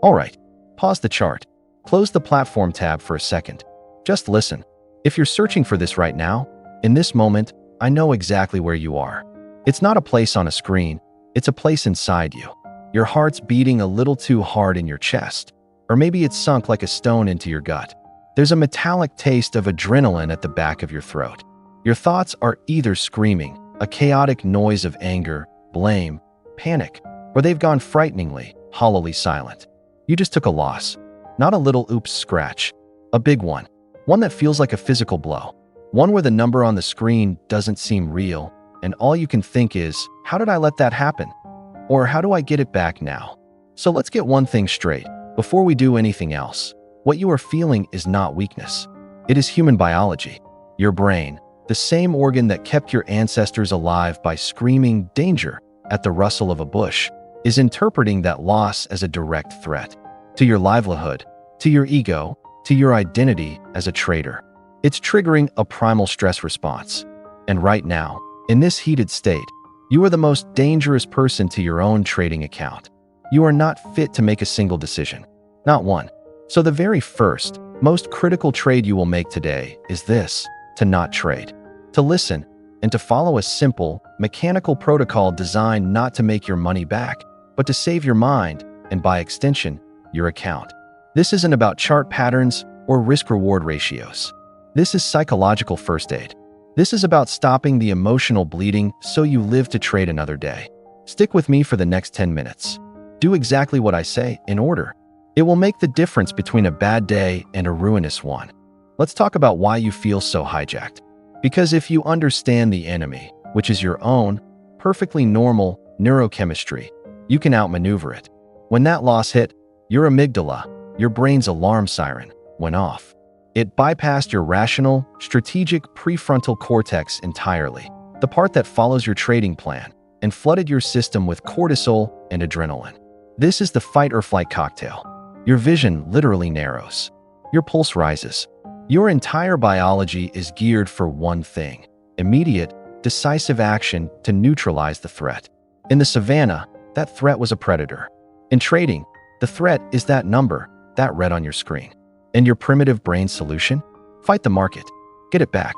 Alright, pause the chart. Close the platform tab for a second. Just listen. If you're searching for this right now, in this moment, I know exactly where you are. It's not a place on a screen, it's a place inside you. Your heart's beating a little too hard in your chest, or maybe it's sunk like a stone into your gut. There's a metallic taste of adrenaline at the back of your throat. Your thoughts are either screaming, a chaotic noise of anger, blame, panic, or they've gone frighteningly, hollowly silent. You just took a loss. Not a little oops scratch. A big one. One that feels like a physical blow. One where the number on the screen doesn't seem real, and all you can think is, how did I let that happen? Or how do I get it back now? So let's get one thing straight. Before we do anything else, what you are feeling is not weakness. It is human biology. Your brain, the same organ that kept your ancestors alive by screaming danger at the rustle of a bush, is interpreting that loss as a direct threat to your livelihood, to your ego, to your identity as a trader. It's triggering a primal stress response. And right now, in this heated state, you are the most dangerous person to your own trading account. You are not fit to make a single decision. Not one. So the very first, most critical trade you will make today is this: to not trade. To listen, and to follow a simple, mechanical protocol designed not to make your money back, but to save your mind, and by extension, your account. This isn't about chart patterns or risk-reward ratios. This is psychological first aid. This is about stopping the emotional bleeding so you live to trade another day. Stick with me for the next 10 minutes. Do exactly what I say in order. It will make the difference between a bad day and a ruinous one. Let's talk about why you feel so hijacked. Because if you understand the enemy, which is your own, perfectly normal neurochemistry, you can outmaneuver it. When that loss hit, your amygdala, your brain's alarm siren, went off. It bypassed your rational, strategic prefrontal cortex entirely, the part that follows your trading plan, and flooded your system with cortisol and adrenaline. This is the fight or flight cocktail. Your vision literally narrows. Your pulse rises. Your entire biology is geared for one thing: immediate, decisive action to neutralize the threat. In the savannah, that threat was a predator. In trading, the threat is that number, that red on your screen. And your primitive brain solution? Fight the market. Get it back.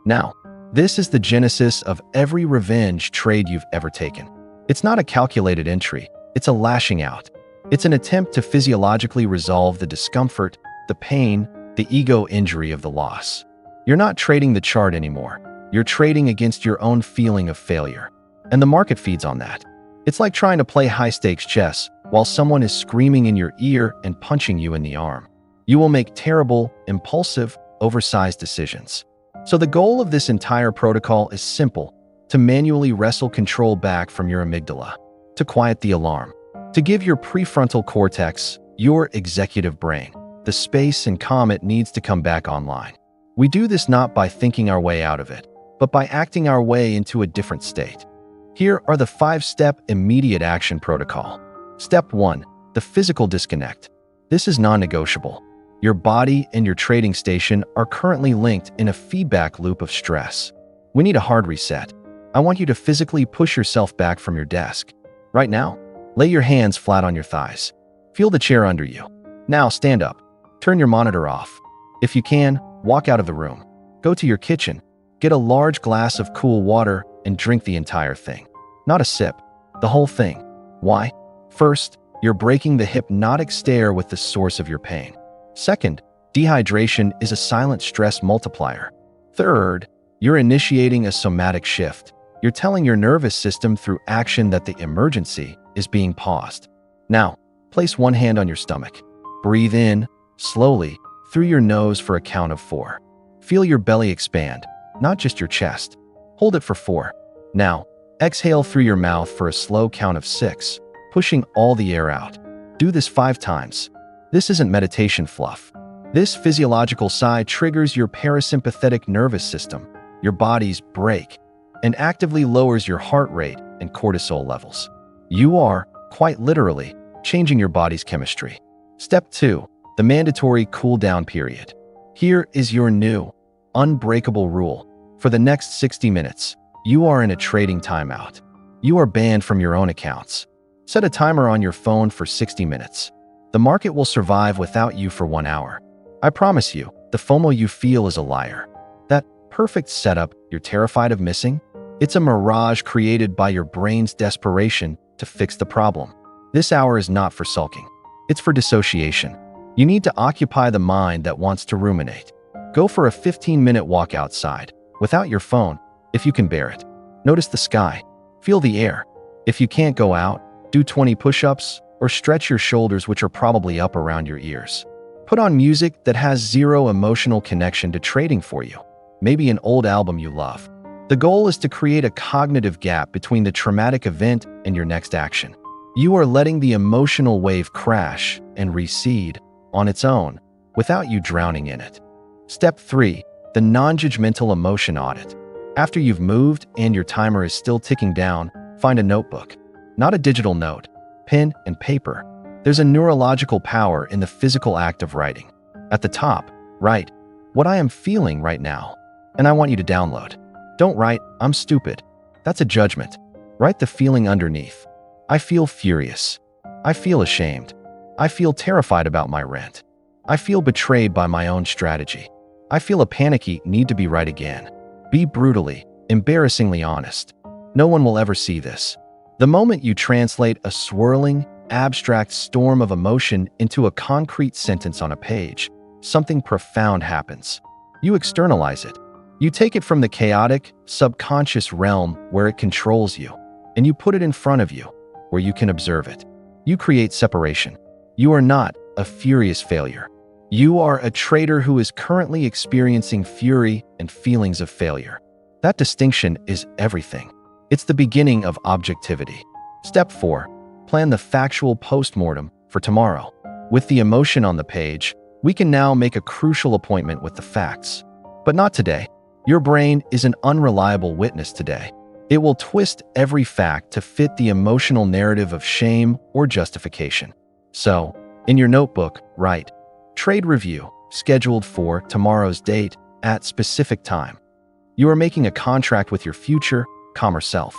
Now, this is the genesis of every revenge trade you've ever taken. It's not a calculated entry. It's a lashing out. It's an attempt to physiologically resolve the discomfort, the pain, the ego injury of the loss. You're not trading the chart anymore. You're trading against your own feeling of failure. And the market feeds on that. It's like trying to play high-stakes chess while someone is screaming in your ear and punching you in the arm. You will make terrible, impulsive, oversized decisions. So the goal of this entire protocol is simple: to manually wrestle control back from your amygdala, to quiet the alarm, to give your prefrontal cortex, your executive brain, the space and calm it needs to come back online. We do this not by thinking our way out of it, but by acting our way into a different state. Here are the 5-step immediate action protocol. Step 1. The physical disconnect. This is non-negotiable. Your body and your trading station are currently linked in a feedback loop of stress. We need a hard reset. I want you to physically push yourself back from your desk. Right now, lay your hands flat on your thighs. Feel the chair under you. Now stand up. Turn your monitor off. If you can, walk out of the room. Go to your kitchen. Get a large glass of cool water and drink the entire thing. Not a sip, the whole thing. Why? First, you're breaking the hypnotic stare with the source of your pain. Second, dehydration is a silent stress multiplier. Third, you're initiating a somatic shift. You're telling your nervous system through action that the emergency is being paused. Now, place one hand on your stomach. Breathe in, slowly, through your nose for a count of 4. Feel your belly expand, not just your chest. Hold it for 4. Now, exhale through your mouth for a slow count of 6, pushing all the air out. Do this 5 times. This isn't meditation fluff. This physiological sigh triggers your parasympathetic nervous system, your body's brake, and actively lowers your heart rate and cortisol levels. You are, quite literally, changing your body's chemistry. Step 2. The mandatory cool-down period. Here is your new, unbreakable rule. For the next 60 minutes, you are in a trading timeout. You are banned from your own accounts. Set a timer on your phone for 60 minutes. The market will survive without you for 1 hour. I promise you, the FOMO you feel is a liar. That perfect setup you're terrified of missing? It's a mirage created by your brain's desperation to fix the problem. This hour is not for sulking. It's for dissociation. You need to occupy the mind that wants to ruminate. Go for a 15-minute walk outside, without your phone, if you can bear it. Notice the sky. Feel the air. If you can't go out, do 20 push-ups or stretch your shoulders, which are probably up around your ears. Put on music that has zero emotional connection to trading for you. Maybe an old album you love. The goal is to create a cognitive gap between the traumatic event and your next action. You are letting the emotional wave crash and recede on its own without you drowning in it. Step 3. The non-judgmental emotion audit. After you've moved and your timer is still ticking down, find a notebook. Not a digital note, pen and paper. There's a neurological power in the physical act of writing. At the top, write, "What I am feeling right now," and I want you to download. Don't write, "I'm stupid." That's a judgment. Write the feeling underneath. I feel furious. I feel ashamed. I feel terrified about my rent. I feel betrayed by my own strategy. I feel a panicky need to be right again. Be brutally, embarrassingly honest. No one will ever see this. The moment you translate a swirling, abstract storm of emotion into a concrete sentence on a page, something profound happens. You externalize it. You take it from the chaotic, subconscious realm where it controls you, and you put it in front of you, where you can observe it. You create separation. You are not a furious failure. You are a trader who is currently experiencing fury and feelings of failure. That distinction is everything. It's the beginning of objectivity. Step 4. Plan the factual postmortem for tomorrow. With the emotion on the page, we can now make a crucial appointment with the facts. But not today. Your brain is an unreliable witness today. It will twist every fact to fit the emotional narrative of shame or justification. So, in your notebook, write, "Trade review, scheduled for tomorrow's date at specific time." You are making a contract with your future, calmer self.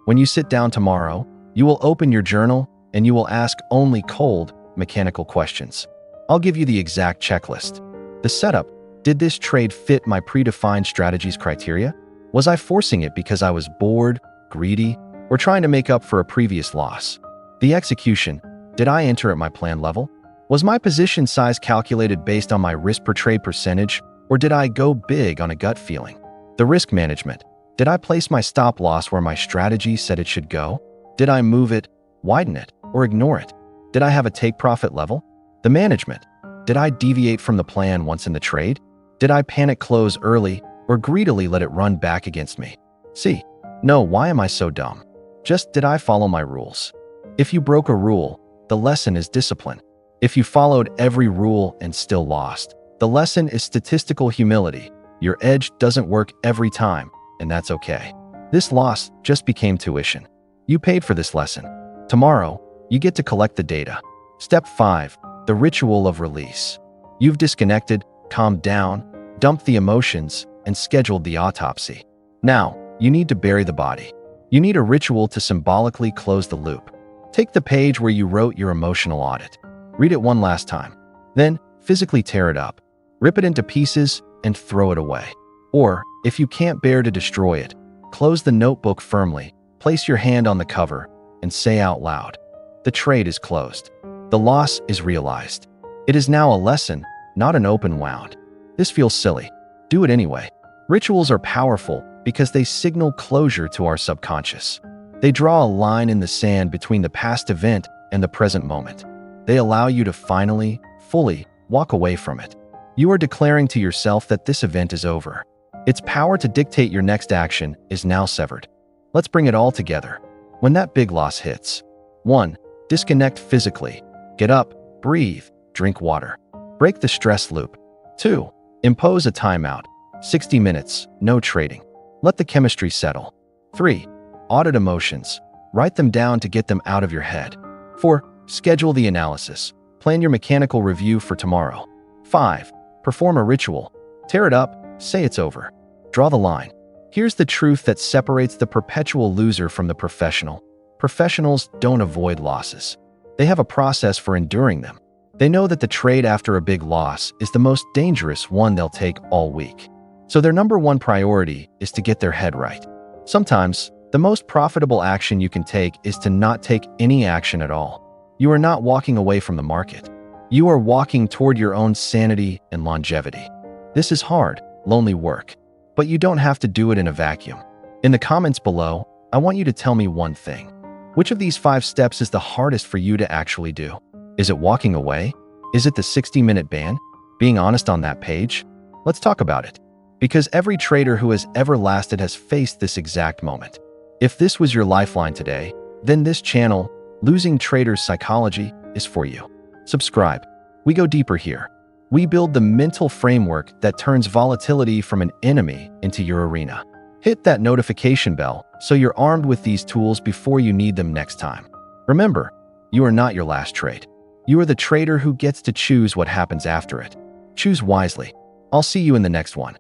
When you sit down tomorrow, you will open your journal and you will ask only cold, mechanical questions. I'll give you the exact checklist. The setup: did this trade fit my predefined strategy's criteria? Was I forcing it because I was bored, greedy, or trying to make up for a previous loss? The execution: did I enter at my planned level? Was my position size calculated based on my risk per trade percentage, or did I go big on a gut feeling? The risk management: did I place my stop loss where my strategy said it should go? Did I move it, widen it, or ignore it? Did I have a take profit level? The management: did I deviate from the plan once in the trade? Did I panic close early or greedily let it run back against me? See, no, why am I so dumb? Just, did I follow my rules? If you broke a rule, the lesson is discipline. If you followed every rule and still lost, the lesson is statistical humility. Your edge doesn't work every time, and that's okay. This loss just became tuition. You paid for this lesson. Tomorrow, you get to collect the data. Step 5. The ritual of release. You've disconnected, calmed down, dumped the emotions, and scheduled the autopsy. Now, you need to bury the body. You need a ritual to symbolically close the loop. Take the page where you wrote your emotional audit. Read it one last time. Then, physically tear it up. Rip it into pieces and throw it away. Or, if you can't bear to destroy it, close the notebook firmly, place your hand on the cover, and say out loud, "The trade is closed. The loss is realized. It is now a lesson, not an open wound." This feels silly. Do it anyway. Rituals are powerful because they signal closure to our subconscious. They draw a line in the sand between the past event and the present moment. They allow you to finally, fully walk away from it. You are declaring to yourself that this event is over. Its power to dictate your next action is now severed. Let's bring it all together. When that big loss hits: 1. Disconnect physically. Get up, breathe, drink water. Break the stress loop. 2. Impose a timeout. 60 minutes, no trading. Let the chemistry settle. 3. Audit emotions. Write them down to get them out of your head. 4. Schedule the analysis. Plan your mechanical review for tomorrow. 5. Perform a ritual. Tear it up, say it's over. Draw the line. Here's the truth that separates the perpetual loser from the professional. Professionals don't avoid losses. They have a process for enduring them. They know that the trade after a big loss is the most dangerous one they'll take all week. So their number one priority is to get their head right. Sometimes, the most profitable action you can take is to not take any action at all. You are not walking away from the market. You are walking toward your own sanity and longevity. This is hard, lonely work, but you don't have to do it in a vacuum. In the comments below, I want you to tell me one thing. Which of these 5 steps is the hardest for you to actually do? Is it walking away? Is it the 60-minute ban? Being honest on that page? Let's talk about it. Because every trader who has ever lasted has faced this exact moment. If this was your lifeline today, then this channel, Losing Traders Psychology, is for you. Subscribe. We go deeper here. We build the mental framework that turns volatility from an enemy into your arena. Hit that notification bell so you're armed with these tools before you need them next time. Remember, you are not your last trade. You are the trader who gets to choose what happens after it. Choose wisely. I'll see you in the next one.